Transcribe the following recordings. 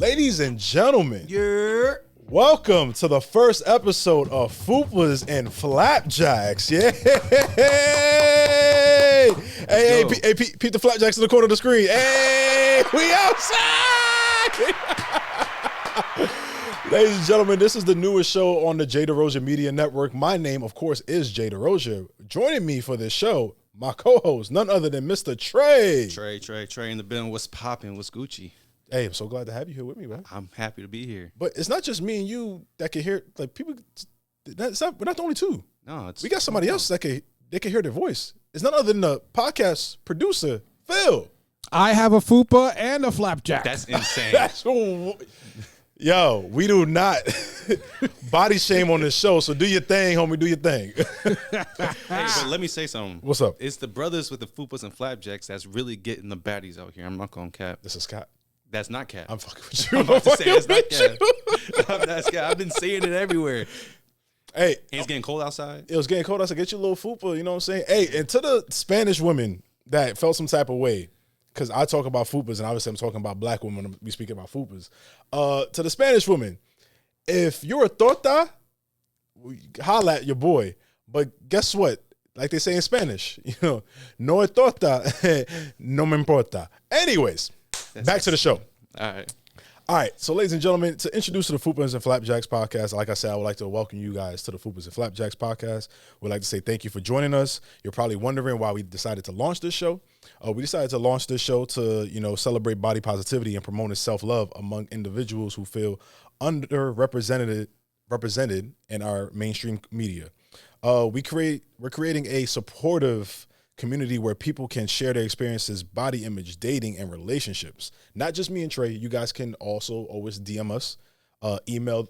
Ladies and gentlemen, welcome to the first episode of Fupas and Flapjacks. Yeah. Hey, peep the Flapjacks in the corner of the screen. Hey, we outside. Ladies and gentlemen, this is the newest show on the Derosier Media Network. My name, of course, is Derosier. Joining me for this show, my co-host, none other than Mr. Tre. Trey in the building. What's popping? What's Gucci? Hey, I'm so glad to have you here with me, man. I'm happy to be here. But it's not just me and you that can hear. Like people, we're not the only two. No, we got somebody else that can hear their voice. It's none other than the podcast producer, Phil. I have a Fupa and a Flapjack. That's insane. Yo, we do not body shame on this show. So do your thing, homie. Do your thing. Hey, but let me say something. What's up? It's the brothers with the Fupas and Flapjacks that's really getting the baddies out here. I'm not going to cap. This is Scott. That's not cap. I'm fucking with you. I'm about to say it's not cap. I'm not cap. I've been seeing it everywhere. Hey. And it's getting cold outside. It was getting cold outside. Get your little Fupa, you know what I'm saying? Hey, and to the Spanish women that felt some type of way, because I talk about Fupas, and obviously I'm talking about black women when we speak about Fupas. To the Spanish woman, if you're a torta, holla at your boy. But guess what? Like they say in Spanish, no es torta, no me importa. Anyways, back to the show. All right. So, ladies and gentlemen, to introduce to the Fupas and Flapjacks podcast, like I said, I would like to welcome you guys to the Fupas and Flapjacks podcast. We'd like to say thank you for joining us. You're probably wondering why we decided to launch this show. We decided to launch this show to, celebrate body positivity and promote self-love among individuals who feel underrepresented in our mainstream media. We're creating a supportive community where people can share their experiences, body image, dating, and relationships. Not just me and Trey. You guys can also always DM us, email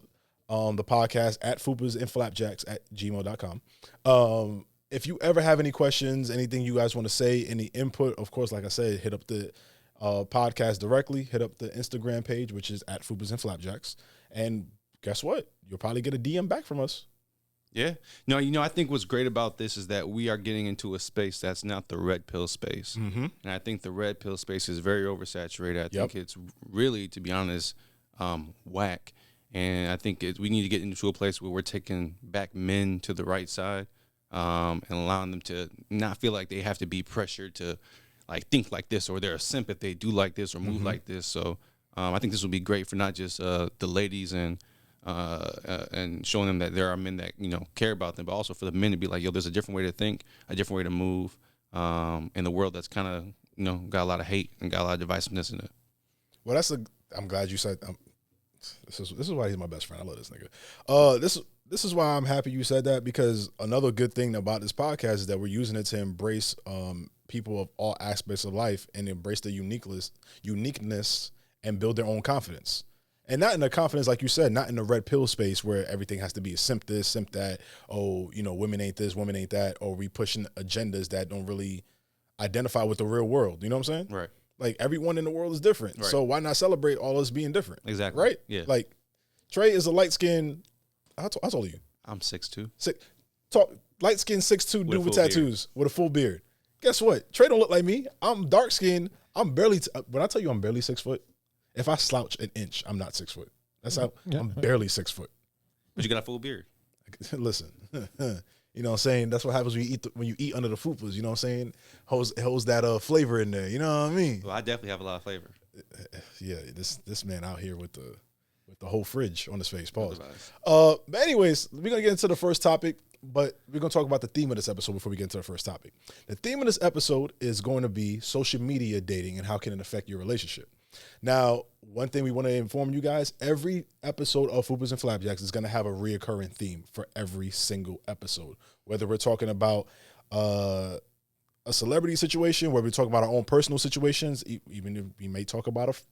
the podcast at fupasandflapjacks@gmail.com. If you ever have any questions, anything you guys want to say, any input, of course, like I said, hit up the podcast directly. Hit up the Instagram page, which is at Fupas and Flapjacks. And guess what? You'll probably get a DM back from us. Yeah. No, I think what's great about this is that we are getting into a space that's not the red pill space. Mm-hmm. And I think the red pill space is very oversaturated. I think it's really, to be honest, whack. And I think we need to get into a place where we're taking back men to the right side and allowing them to not feel like they have to be pressured to like think like this, or they're a simp if they do like this or move like this. So I think this will be great for not just the ladies and showing them that there are men that, care about them, but also for the men to be like, yo, there's a different way to think, a different way to move in the world that's kind of, got a lot of hate and got a lot of divisiveness in it. Well, I'm glad you said, this is why he's my best friend. I love this nigga. This is why I'm happy you said that, because another good thing about this podcast is that we're using it to embrace people of all aspects of life and embrace the uniqueness and build their own confidence. And not in the confidence, like you said, not in the red pill space where everything has to be a simp this, simp that. Oh, women ain't this, women ain't that. Or we pushing agendas that don't really identify with the real world. You know what I'm saying? Right. Like everyone in the world is different. Right. So why not celebrate all us being different? Exactly. Right? Yeah. Like Trey is a light skinned, how tall are you? I'm 6'2". Light skinned 6'2" dude with tattoos with a full beard. Guess what? Trey don't look like me. I'm dark skinned. I'm barely, when I tell you I'm barely 6 foot, if I slouch an inch, I'm not 6 foot. That's how I'm barely 6 foot. But you got a full beard. Listen, you know what I'm saying? That's what happens when you eat under the Fupas. You know what I'm saying? Holds that flavor in there. You know what I mean? Well, I definitely have a lot of flavor. Yeah, this man out here with the whole fridge on his face. Pause. But anyways, we're gonna get into the first topic, but we're gonna talk about the theme of this episode before we get into the first topic. The theme of this episode is going to be social media dating and how can it affect your relationship. Now, one thing we want to inform you guys, every episode of Fupas and Flapjacks is going to have a reoccurring theme for every single episode. Whether we're talking about a celebrity situation, whether we're talking about our own personal situations, even if we may talk about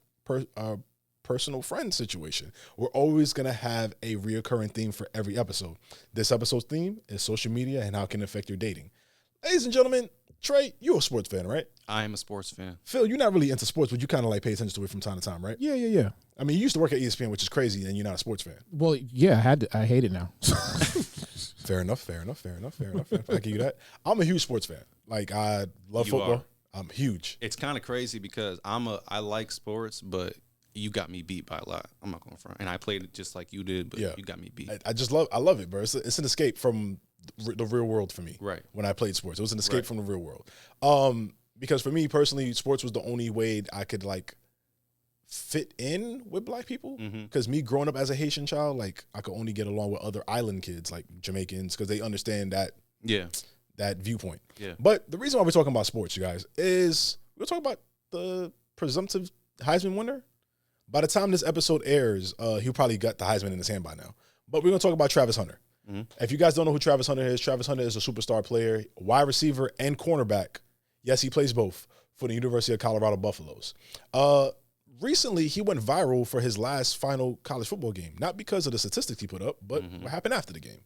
a personal friend situation, we're always going to have a reoccurring theme for every episode. This episode's theme is social media and how can it affect your dating. Ladies and gentlemen, Trey, you're a sports fan, right? I am a sports fan. Phil, you're not really into sports, but you kind of like pay attention to it from time to time, right? Yeah. I mean, you used to work at ESPN, which is crazy, and you're not a sports fan. Well, yeah, I hate it now. Fair enough. I give you that. I'm a huge sports fan. Like, I love football. I'm huge. It's kind of crazy because I like sports, but you got me beat by a lot. I'm not going to front. And I played it just like you did, but you got me beat. I love it, bro. It's an escape from the real world for me. Right. When I played sports, it was an escape from the real world. Because for me personally, sports was the only way I could like fit in with black people. Because me growing up as a Haitian child, like I could only get along with other island kids, like Jamaicans, because they understand that that viewpoint. Yeah. But the reason why we're talking about sports, you guys, is we're talking about the presumptive Heisman winner. By the time this episode airs, he'll probably got the Heisman in his hand by now. But we're going to talk about Travis Hunter. If you guys don't know who Travis Hunter is a superstar player, wide receiver and cornerback. Yes, he plays both for the University of Colorado Buffaloes. Recently, he went viral for his last final college football game. Not because of the statistics he put up, but what happened after the game.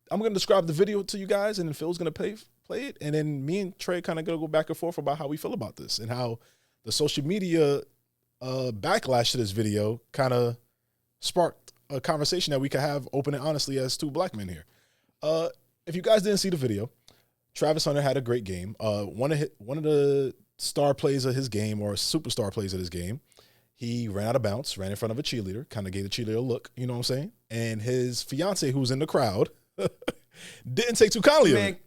I'm going to describe the video to you guys, and then Phil's going to play it. And then me and Trey kind of going to go back and forth about how we feel about this and how the social media backlash to this video kind of sparked a conversation that we could have open and honestly as two black men here. If you guys didn't see the video, Travis Hunter had a great game. One of the star plays of his game, or superstar plays of his game, he ran out of bounds, ran in front of a cheerleader, kind of gave the cheerleader a look, you know what I'm saying? And his fiance, who was in the crowd, didn't take too kindly of it.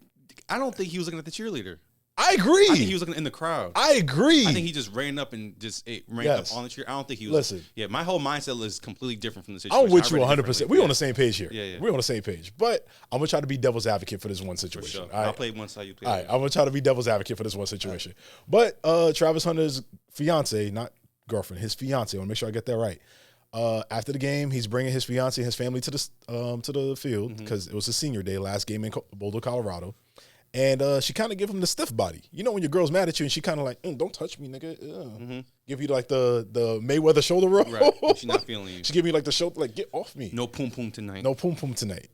I don't think he was looking at the cheerleader. I agree. I think he was looking in the crowd. I agree. I think he just ran up and just ran up on the cheer. I don't think he was. Listen. Yeah, my whole mindset is completely different from the situation. I'm with you 100%. We're on the same page here. Yeah. We're on the same page. But I'm going to try to be devil's advocate for this one situation. For sure. I'll play one side, you play all right, I'm going to try to be devil's advocate for this one situation. But Travis Hunter's fiance, not girlfriend, his fiance, I want to make sure I get that right. After the game, he's bringing his fiance and his family to the field because it was his senior day, last game in Boulder, Colorado. And she kind of give him the stiff body. You know when your girl's mad at you and she kind of like, don't touch me, nigga. Give you like the Mayweather shoulder roll. Right. She's not feeling you. She give me like the shoulder, like, get off me. No poom poom tonight. No poom poom tonight.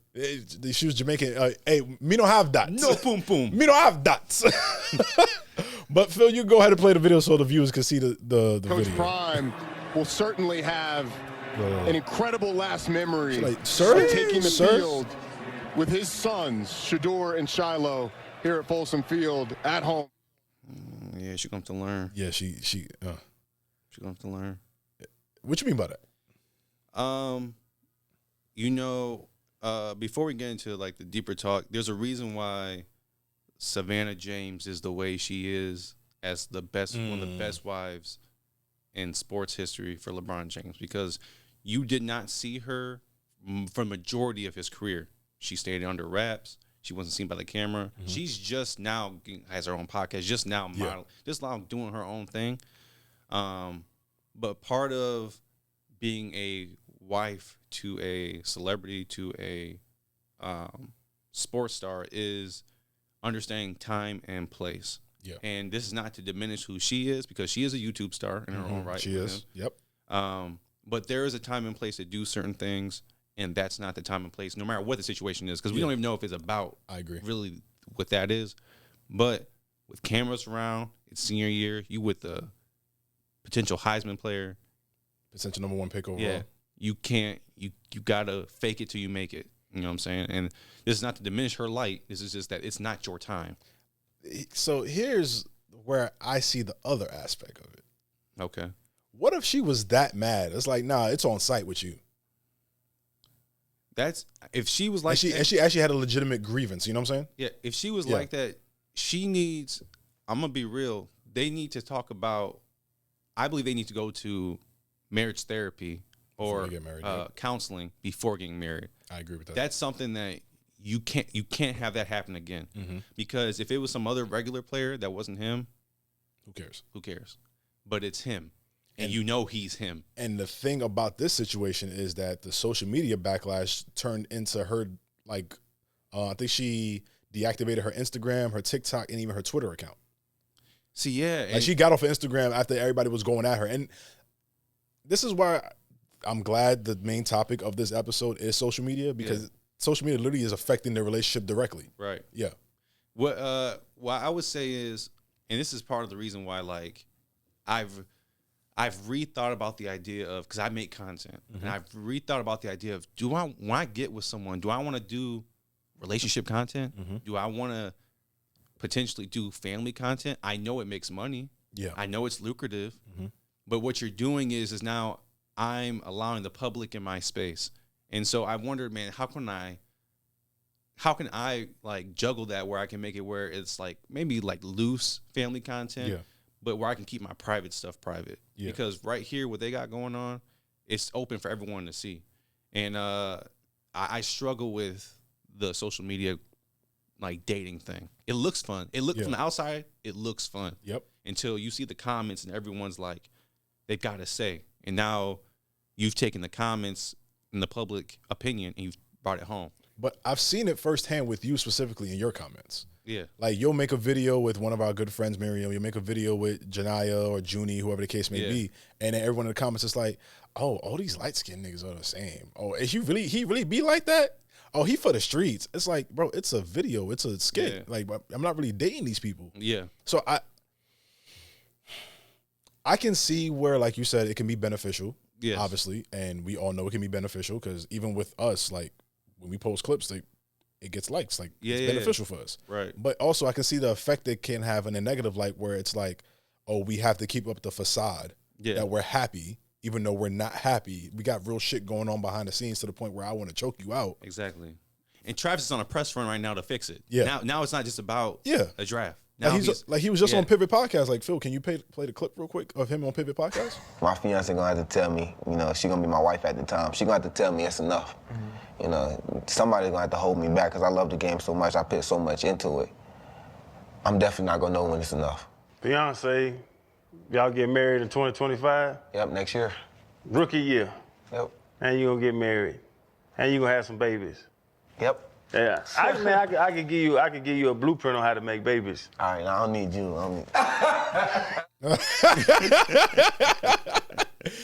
She was Jamaican. Hey, me don't have dots. No poom poom. Me don't have dots. But Phil, you go ahead and play the video so the viewers can see the Coach video. Prime will certainly have an incredible last memory like, sir? of taking the Sir? field with his sons, Shador and Shiloh, here at Folsom Field at home. Yeah, she comes to learn. Yeah, she comes to learn. What you mean by that? Before we get into like the deeper talk, there's a reason why Savannah James is the way she is as the best, one of the best wives in sports history for LeBron James, because you did not see her for the majority of his career. She stayed under wraps. She wasn't seen by the camera. She's just now has her own podcast, just now doing her own thing. But part of being a wife to a celebrity, to a sports star, is understanding time and place. Yeah. And this is not to diminish who she is, because she is a YouTube star in her own right. She is. Yep. But there is a time and place to do certain things, and that's not the time and place, no matter what the situation is, because we don't even know if it's about really what that is. But with cameras around, it's senior year, you with the potential Heisman player. Potential number 1 pick overall. Yeah. You can't, you got to fake it till you make it. You know what I'm saying? And this is not to diminish her light. This is just that it's not your time. So here's where I see the other aspect of it. Okay. What if she was that mad? It's like, nah, it's on site with you. That's if she was like, and she actually had a legitimate grievance. You know what I'm saying? Yeah. If she was like that, she needs. I'm gonna be real. They need to talk about. I believe they need to go to marriage therapy or counseling before getting married. I agree with that. That's something that you can't have that happen again. Because if it was some other regular player that wasn't him, who cares? Who cares? But it's him. And you know he's him. And the thing about this situation is that the social media backlash turned into her, like, I think she deactivated her Instagram, her TikTok, and even her Twitter account. See, yeah. Like, she got off of Instagram after everybody was going at her. And this is why I'm glad the main topic of this episode is social media, because social media literally is affecting their relationship directly. Right. Yeah. What I would say is, and this is part of the reason why, like, I've rethought about the idea of, because I make content, and I've rethought about the idea of, when I get with someone, do I want to do relationship content? Do I want to potentially do family content? I know it makes money. Yeah. I know it's lucrative. But what you're doing is now I'm allowing the public in my space. And so I wondered, man, how can I like juggle that where I can make it where it's like maybe like loose family content, but where I can keep my private stuff private. Yeah. Because right here, what they got going on, it's open for everyone to see. And I struggle with the social media like dating thing. It looks fun. It looks from the outside, it looks fun. Yep. Until you see the comments and everyone's like, they've got to say. And now you've taken the comments and the public opinion and you've brought it home. But I've seen it firsthand with you specifically in your comments. Yeah. Like you'll make a video with one of our good friends, Miriam. You'll make a video with Janaya or Junie, whoever the case may be. And then everyone in the comments is like, oh, all these light-skinned niggas are the same. Oh, is he really be like that? Oh, he for the streets. It's like, bro, it's a video. It's a skit. Yeah. Like, I'm not really dating these people. Yeah. So I can see where, like you said, it can be beneficial, obviously. And we all know it can be beneficial because even with us, like, when we post clips, it gets likes. Like, it's beneficial for us. Right. But also I can see the effect it can have in a negative light where it's like, oh, we have to keep up the facade that we're happy, even though we're not happy. We got real shit going on behind the scenes to the point where I want to choke you out. Exactly. And Travis is on a press run right now to fix it. Yeah. Now it's not just about a draft. Now like he was just on Pivot Podcast. Like, Phil, can you play the clip real quick of him on Pivot Podcast? My fiance gonna have to tell me, she gonna be my wife at the time. She gonna have to tell me it's enough. Somebody's gonna have to hold me back because I love the game so much. I put so much into it. I'm definitely not gonna know when it's enough. Fiance, y'all get married in 2025? Yep, next year. Rookie year. Yep. And you gonna get married. And you gonna have some babies. Yep. Yeah. I could give you a blueprint on how to make babies. All right, I don't need you.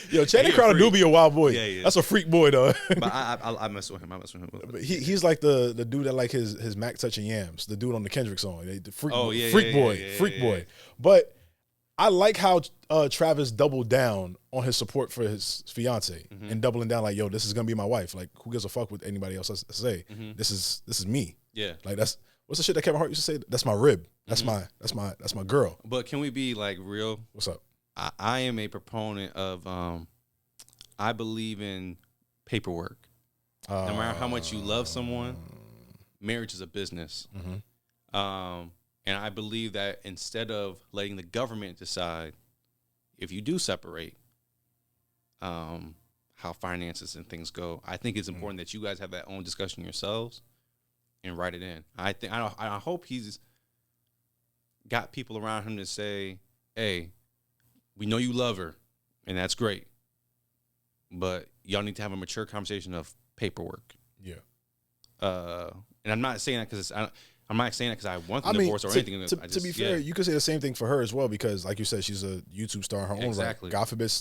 Yo, Channing Crowder do be a wild boy. Yeah. That's a freak boy, though. But I mess with him. But he's like the dude that like his Mac touching yams. The dude on the Kendrick song. The freak boy. But I like how Travis doubled down on his support for his fiance and doubling down like, yo, this is gonna be my wife. Like, who gives a fuck what anybody else has to say? This is me. Yeah. Like what's the shit that Kevin Hart used to say? That's my rib. That's my girl. But can we be like real? What's up? I am a proponent of I believe in paperwork. No matter how much you love someone, marriage is a business. And I believe that instead of letting the government decide if you do separate how finances and things go, I think it's important that you guys have that own discussion yourselves and write it in. I hope he's got people around him to say, hey, we know you love her, and that's great, but y'all need to have a mature conversation of paperwork. Yeah. And I'm not saying that because I'm not saying that because I want the divorce or anything. To be fair, you could say the same thing for her as well because, like you said, she's a YouTube star in her own right. God forbid,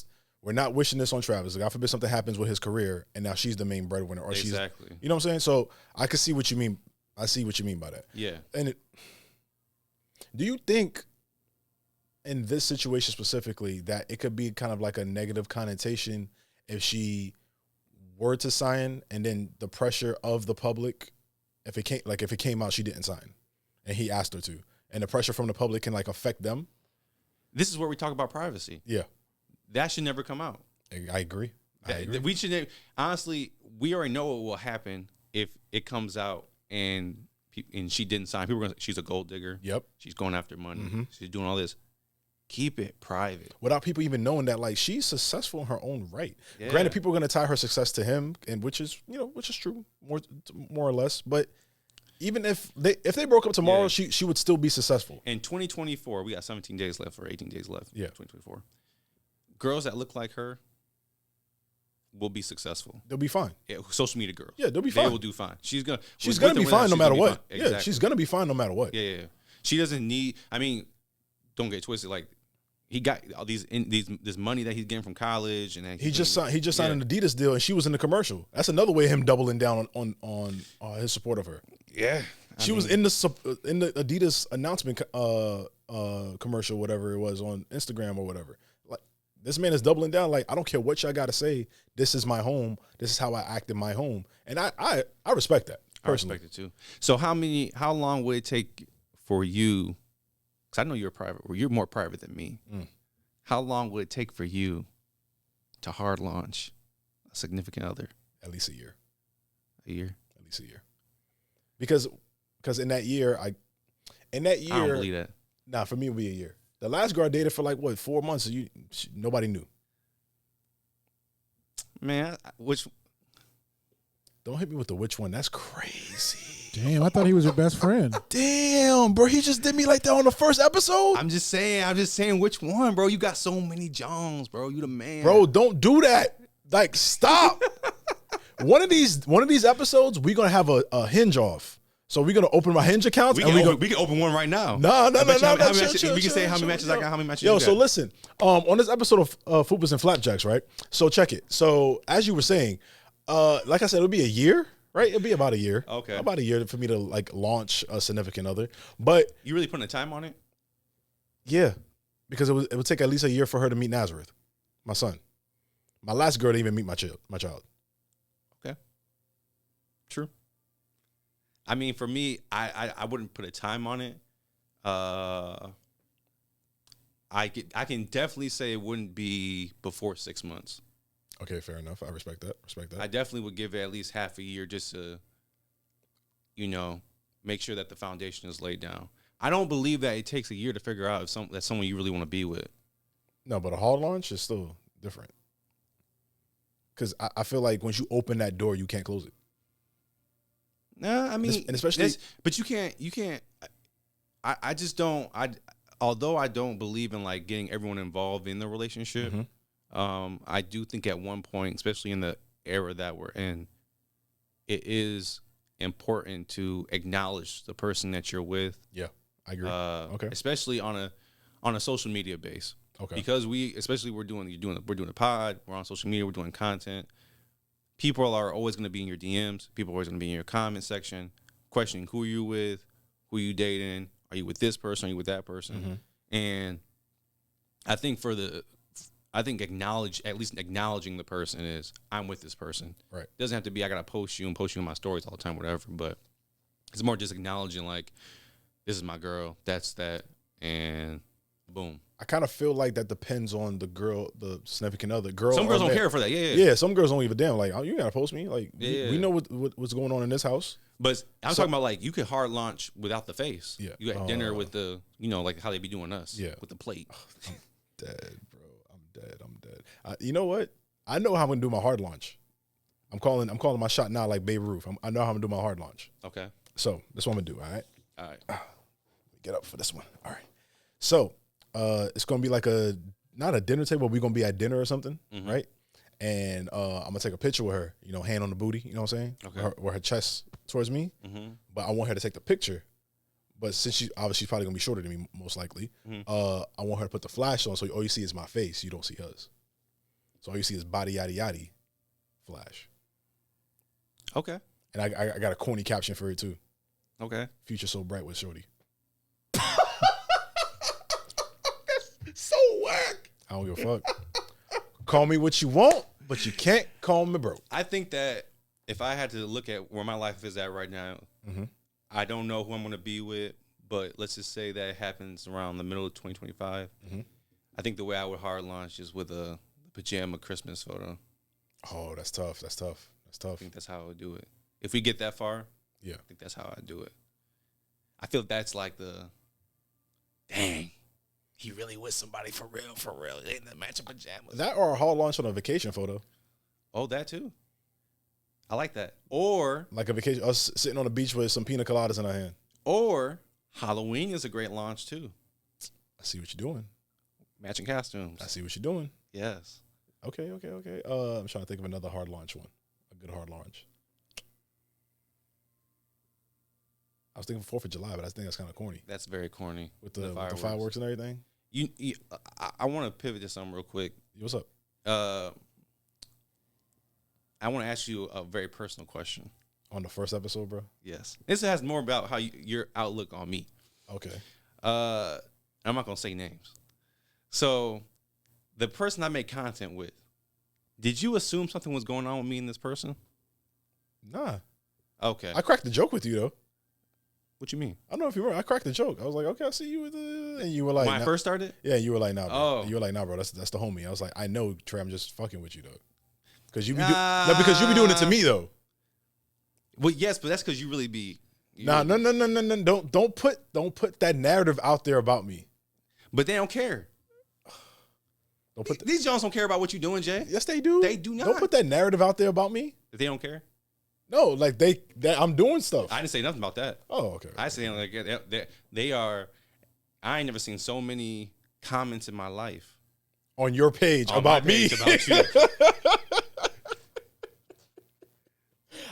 we're not wishing this on Travis. God forbid something happens with his career, and now she's the main breadwinner, or she's, you know what I'm saying? So I can see what you mean. I see what you mean by that. Yeah. And do you think, in this situation specifically, that it could be kind of like a negative connotation if she were to sign, and then the pressure of the public, if it came out she didn't sign, and he asked her to, and the pressure from the public can like affect them? This is where we talk about privacy. Yeah, that should never come out. I agree. We should honestly. We already know what will happen if it comes out and she didn't sign. People are gonna say she's a gold digger. Yep, she's going after money. She's doing all this. Keep it private without people even knowing that like she's successful in her own right. Yeah. Granted, people are going to tie her success to him, and which is true more or less. But even if they broke up tomorrow, she would still be successful. In 2024, we got 17 days left or 18 days left. Yeah, 2024. Girls that look like her will be successful. They'll be fine. Yeah, social media girls. Yeah, they'll be fine. They will do fine. She's gonna be fine no matter what. Exactly. Yeah, she's gonna be fine no matter what. Yeah. She doesn't need. I mean, don't get twisted. Like, he got all this money that he's getting from college, and he just signed an Adidas deal, and she was in the commercial. That's another way of him doubling down on his support of her. Yeah, she was in the Adidas announcement commercial, whatever it was on Instagram or whatever. Like, this man is doubling down. Like, I don't care what y'all got to say. This is my home. This is how I act in my home, and I respect that personally. I respect it too. So how long would it take for you? Because I know you're private. You're more private than me. how long would it take for you to hard launch a significant other? At least a year. A year? At least a year. Because in that year, I don't believe that. Nah, for me, it would be a year. The last girl I dated for 4 months, nobody knew. Man, Don't hit me with the which one. That's crazy. Damn, I thought he was your best friend. Damn, bro. He just did me like that on the first episode? I'm just saying which one, bro. You got so many Johns, bro. You the man. Bro, don't do that. Stop. One of these episodes, we're going to have a hinge off. So we're going to open my hinge accounts. We can open one right now. No. We can say how many matches I got, how many matches you got. So listen, on this episode of Fupas and Flapjacks, right? So check it. So as you were saying, like I said, it'll be a year, right? It'll be about a year. Okay. About a year for me to launch a significant other. But you really putting a time on it? yeah, because it would take at least a year for her to meet Nazareth, my son. My last girl didn't even meet my child. Okay. True. I mean, for me, I wouldn't put a time on it. I can definitely say it wouldn't be before 6 months. Okay, fair enough. I respect that. I definitely would give it at least half a year just to, make sure that the foundation is laid down. I don't believe that it takes a year to figure out if that's someone you really want to be with. No, but a hard launch is still different. Because I feel like once you open that door, you can't close it. Nah, I mean, and especially, but you can't. I just don't. Although I don't believe in getting everyone involved in the relationship. Mm-hmm. I do think at one point, especially in the era that we're in, it is important to acknowledge the person that you're with. Yeah, I agree. Okay, especially on a social media base. Okay, because we're doing a pod. We're on social media. We're doing content. People are always going to be in your DMs. People are always going to be in your comment section, questioning who you with, who you dating. Are you with this person? Are you with that person? Mm-hmm. And I think acknowledging the person is I'm with this person. Right. It doesn't have to be I got to post you in my stories all the time, whatever. But it's more just acknowledging this is my girl. That's that. And boom. I kind of feel like that depends on the girl, the significant other. Some girls don't care for that. Yeah. Some girls don't give a damn. Oh, you gotta post me. We know what's going on in this house. But I'm talking about you could hard launch without the face. Yeah. You had dinner with the, how they be doing us. Yeah. With the plate. I'm dead, bro. I'm dead. You know what? I know how I'm gonna do my hard launch. I'm calling my shot now like Babe Ruth. I know how I'm gonna do my hard launch. Okay. So that's what I'm gonna do. All right. All right. Let me get up for this one. All right. So. It's gonna be not a dinner table, but we're gonna be at dinner or something, mm-hmm. right? And I'm gonna take a picture with her, hand on the booty, you know what I'm saying? Okay. With her chest towards me. Mm-hmm. But I want her to take the picture. But since she's probably gonna be shorter than me, most likely, mm-hmm. I want her to put the flash on, so all you see is my face, you don't see hers. So all you see is body yaddy yaddy flash. Okay. And I got a corny caption for it too. Okay. Future so bright with shorty. So whack. I don't give a fuck. Call me what you want, but you can't call me broke. I think that if I had to look at where my life is at right now, mm-hmm. I don't know who I'm going to be with, but let's just say that it happens around the middle of 2025. Mm-hmm. I think the way I would hard launch is with a pajama Christmas photo. Oh, that's tough. I think that's how I would do it. If we get that far, yeah, I think that's how I'd do it. I feel that's dang. He really with somebody for real. They in the matching pajamas. That or a hard launch on a vacation photo. Oh, that too. I like that. Or like a vacation, us sitting on the beach with some pina coladas in our hand. Or Halloween is a great launch too. I see what you're doing. Matching costumes. I see what you're doing. Yes. Okay. I'm trying to think of another hard launch one. A good hard launch. I was thinking 4th of July, but I think that's kind of corny. That's very corny. With the fireworks and everything. I want to pivot to something real quick. What's up? I want to ask you a very personal question. On the first episode, bro? Yes. This has more about how your outlook on me. Okay. I'm not going to say names. So, the person I make content with, did you assume something was going on with me and this person? Nah. Okay. I cracked the joke with you, though. What you mean? I don't know if you remember. I cracked the joke. I was like, okay, I see you with and you were like, When I first started? Yeah, you were like, nah, bro. Oh. You were like, nah, bro, that's the homie. I was like, I know, Trey, I'm just fucking with you, though. Because you be because you be doing it to me, though. Well, yes, but that's because you really be. No. Don't put that narrative out there about me. But they don't care. Don't put These Jones don't care about what you're doing, Jay. Yes, they do. They do not. Don't put that narrative out there about me. If they don't care. No, like I'm doing stuff. I didn't say nothing about that. Oh, okay. I say like they are. I ain't never seen so many comments in my life On your page on about my me. page about you.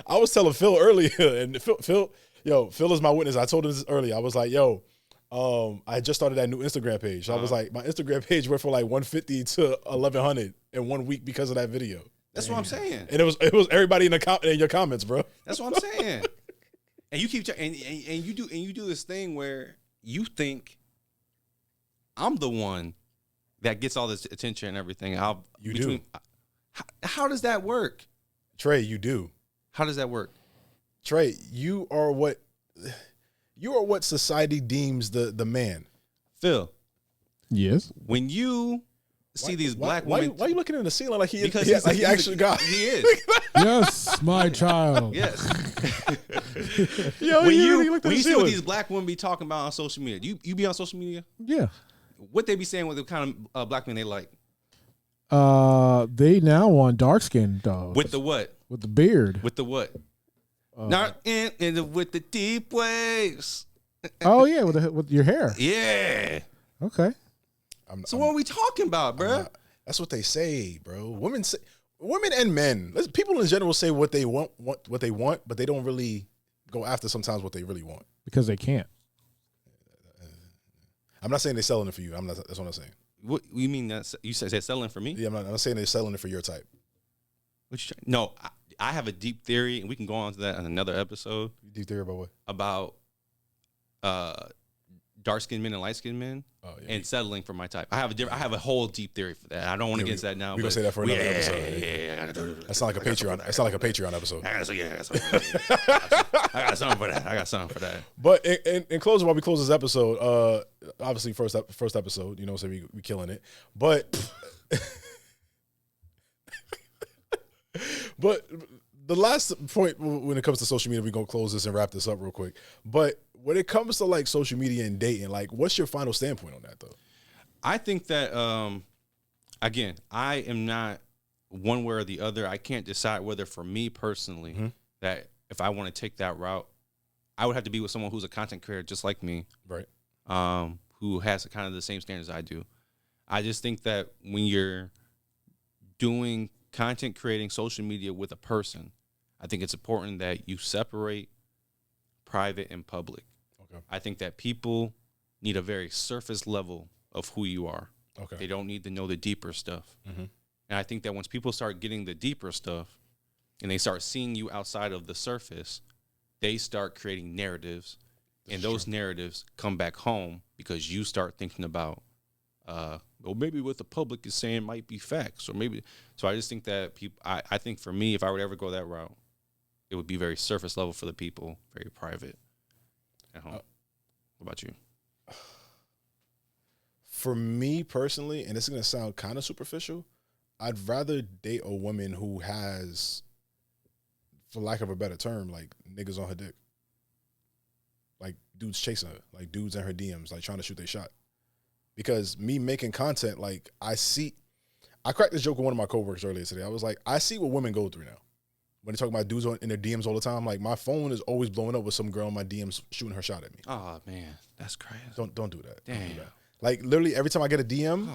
I was telling Phil earlier, and Phil is my witness. I told him this earlier. I was like, yo, I just started that new Instagram page. So I was like, my Instagram page went from like 150 to 1,100 in 1 week because of that video. That's what I'm saying. And it was everybody in your comments, bro. That's what I'm saying. And you keep and you do this thing where you think I'm the one that gets all this attention and everything. How does that work? Trey, you do. How does that work? Trey, you are what society deems the man. Phil, Yes. when you see these black women, why are you looking in the ceiling like he because he actually got? He is. Yes, my child. Yes. Yo, when you you really looked at when the you see what ceiling. these black women be talking about on social media, you be on social media. Yeah. What they be saying with the kind of black men they like They now want dark skinned dogs with the what? with the beard. With the what? Not with the deep waves. Oh yeah, with your hair. Yeah. Okay. So what are we talking about, bro? That's what they say, bro. Women and men. People in general say what they want, but they don't really go after sometimes what they really want. Because they can't. I'm not saying they're selling it for you. That's what I'm saying. What you mean that you said they're selling for me? Yeah, I'm not saying they're selling it for your type. No, I have a deep theory, and we can go on to that in another episode. Deep theory about what? About dark-skinned men and light-skinned men, and settling for my type. I have a whole deep theory for that. I don't want to get into that now. We're gonna say that for another episode. Yeah. That's not like a Patreon. That's not like a Patreon episode. I got something for that. But in closing, while we close this episode, obviously first episode, so we killing it. But but the last point when it comes to social media, we're gonna close this and wrap this up real quick. But when it comes to like social media and dating, like what's your final standpoint on that though? I think that again, I am not one way or the other. I can't decide whether for me personally that if I want to take that route, I would have to be with someone who's a content creator just like me. Right. Who has kind of the same standards I do. I just think that when you're doing content creating social media with a person, I think it's important that you separate private and public. Okay. I think that people need a very surface level of who you are. Okay. They don't need to know the deeper stuff. Mm-hmm. And I think that once people start getting the deeper stuff and they start seeing you outside of the surface, they start creating narratives. And those narratives come back home because you start thinking about, well, maybe what the public is saying might be facts, or maybe. So I just think that I think for me, if I would ever go that route, it would be very surface level for the people, very private at home. What about you? For me personally, and this is going to sound kind of superficial, I'd rather date a woman who has, for lack of a better term, like niggas on her dick. Like dudes chasing her, like dudes in her DMs, like trying to shoot their shot. Because me making content, like I cracked this joke with one of my coworkers earlier today. I was like, I see what women go through now. When they talk about dudes in their DMs all the time, like my phone is always blowing up with some girl in my DMs shooting her shot at me. Oh man, that's crazy. Don't do that. Damn. Don't do that. Like literally every time I get a DM,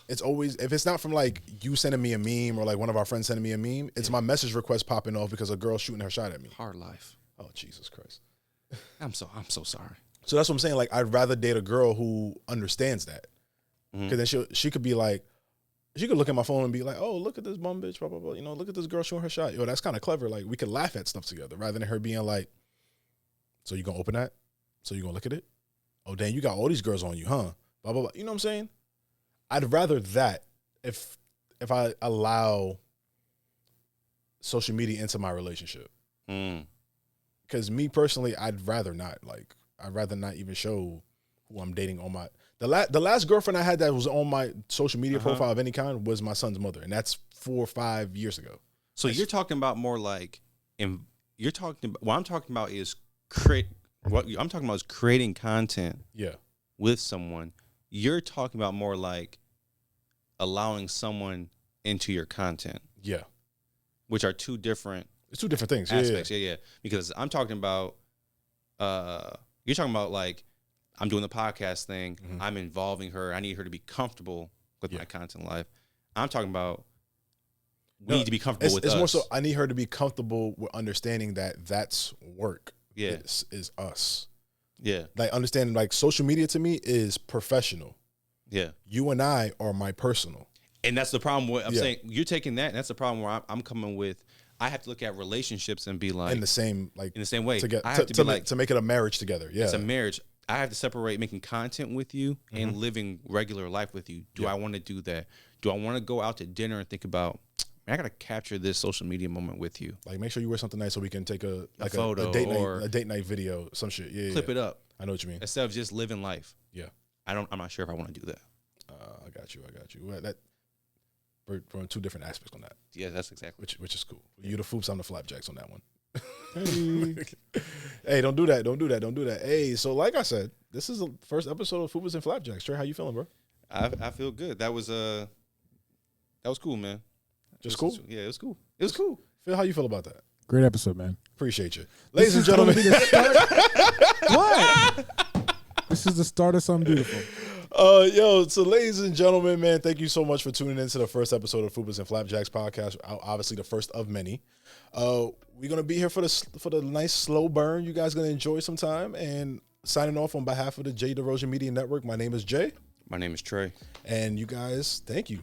it's always, if it's not from like you sending me a meme or like one of our friends sending me a meme, it's my message request popping off because a girl's shooting her shot at me. Hard life. Oh Jesus Christ. I'm so sorry. So that's what I'm saying. Like I'd rather date a girl who understands that, because then she could be like, she could look at my phone and be like, oh, look at this bum bitch, blah blah blah. Look at this girl showing her shot. Yo, that's kind of clever. Like we could laugh at stuff together rather than her being like, so you gonna open that? So you gonna look at it? Oh dang, you got all these girls on you, huh? Blah blah blah. You know what I'm saying? I'd rather that if I allow social media into my relationship. Because me personally, I'd rather not. Like, I'd rather not even show who I'm dating on my the last girlfriend I had that was on my social media profile of any kind was my son's mother, and that's 4 or 5 years ago. So you're talking about more like, you're talking about, what I'm talking about is creating content. Yeah. With someone. You're talking about more like allowing someone into your content. Yeah. Which are two different. It's two different things. Aspects. Yeah. Because I'm talking about. You're talking about like, I'm doing the podcast thing. Mm-hmm. I'm involving her. I need her to be comfortable with my content life. I'm talking about we need to be comfortable with us. It's more so I need her to be comfortable with understanding that that's work. Yeah. Is us. Yeah. Like understanding like social media to me is professional. Yeah. You and I are my personal. And that's the problem with, I'm saying you're taking that, and that's the problem where I'm coming with, I have to look at relationships and be like. In the same way. To make it a marriage together. Yeah. It's a marriage. I have to separate making content with you and living regular life with you. Do I want to do that? Do I want to go out to dinner and think about, man, I got to capture this social media moment with you? Like, make sure you wear something nice so we can take a photo a date night video, some shit. Yeah, clip it up. I know what you mean. Instead of just living life. Yeah. I'm not sure if I want to do that. I got you. Well, we're on two different aspects on that. Yeah, that's exactly. Which is cool. You the Fupas, I'm the Flapjacks on that one. Hey, don't do that. Hey, so like I said, this is the first episode of Fupas and Flapjacks. Trey, how you feeling, bro? I feel good. That was cool, man. Just cool? Yeah, it was cool. It was cool. Phil, how you feel about that? Great episode, man. Appreciate you. Ladies and gentlemen. What? This is the start of something beautiful. So ladies and gentlemen, man, thank you so much for tuning in to the first episode of Fupas and Flapjacks podcast. Obviously the first of many. We're gonna be here for the nice slow burn. You guys gonna enjoy some time. And signing off on behalf of the Derosier Media Network. My name is Jay. My name is Trey. And you guys, thank you.